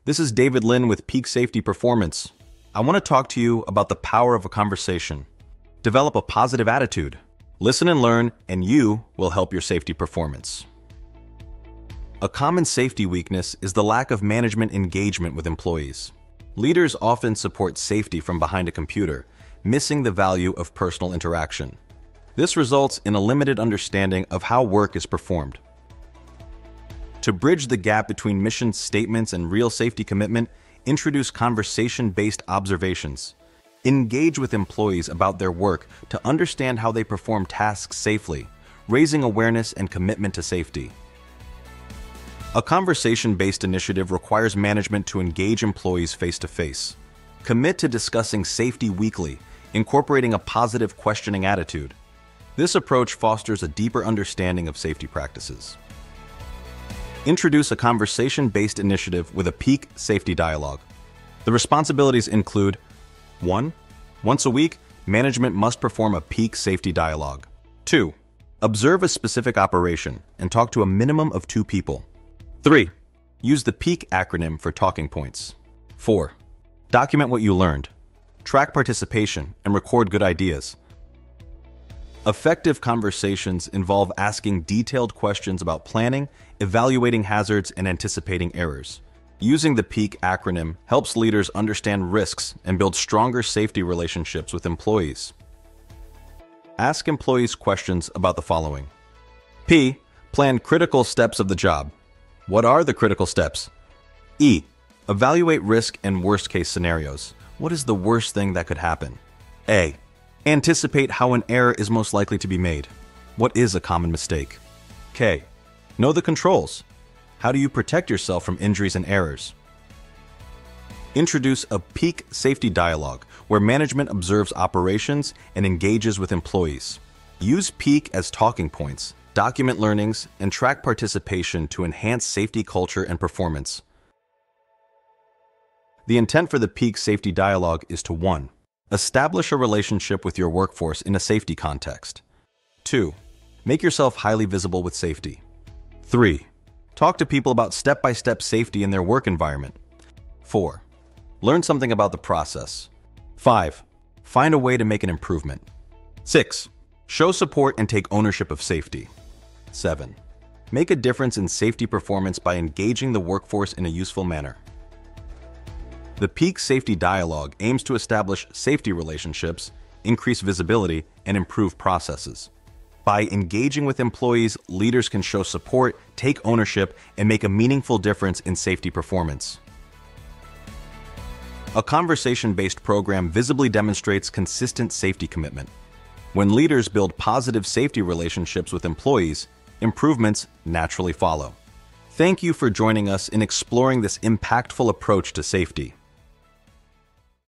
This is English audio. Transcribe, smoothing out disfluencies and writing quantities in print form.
This is David Lin with Peak Safety Performance. I want to talk to you about the power of a conversation. Develop a positive attitude. Listen and learn, and you will help your safety performance. A common safety weakness is the lack of management engagement with employees. Leaders often support safety from behind a computer, missing the value of personal interaction. This results in a limited understanding of how work is performed. To bridge the gap between mission statements and real safety commitment, introduce conversation-based observations. Engage with employees about their work to understand how they perform tasks safely, raising awareness and commitment to safety. A conversation-based initiative requires management to engage employees face-to-face. Commit to discussing safety weekly, incorporating a positive questioning attitude. This approach fosters a deeper understanding of safety practices. Introduce a conversation-based initiative with a peak safety dialogue. The responsibilities include 1. Once a week, management must perform a peak safety dialogue. 2. Observe a specific operation and talk to a minimum of 2 people. 3. Use the PEAK acronym for talking points. 4. Document what you learned. Track participation and record good ideas. Effective conversations involve asking detailed questions about planning, evaluating hazards, and anticipating errors. Using the PEAK acronym helps leaders understand risks and build stronger safety relationships with employees. Ask employees questions about the following. P. Plan critical steps of the job. What are the critical steps? E. Evaluate risk and worst-case scenarios. What is the worst thing that could happen? A. Anticipate how an error is most likely to be made. What is a common mistake? K. Know the controls. How do you protect yourself from injuries and errors? Introduce a peak safety dialogue where management observes operations and engages with employees. Use peak as talking points, document learnings, and track participation to enhance safety culture and performance. The intent for the peak safety dialogue is to 1. Establish a relationship with your workforce in a safety context. 2. Make yourself highly visible with safety. 3. Talk to people about step-by-step safety in their work environment. 4. Learn something about the process. 5. Find a way to make an improvement. 6. Show support and take ownership of safety. 7. Make a difference in safety performance by engaging the workforce in a useful manner. The Peak Safety Dialogue aims to establish safety relationships, increase visibility, and improve processes. By engaging with employees, leaders can show support, take ownership, and make a meaningful difference in safety performance. A conversation-based program visibly demonstrates consistent safety commitment. When leaders build positive safety relationships with employees, improvements naturally follow. Thank you for joining us in exploring this impactful approach to safety.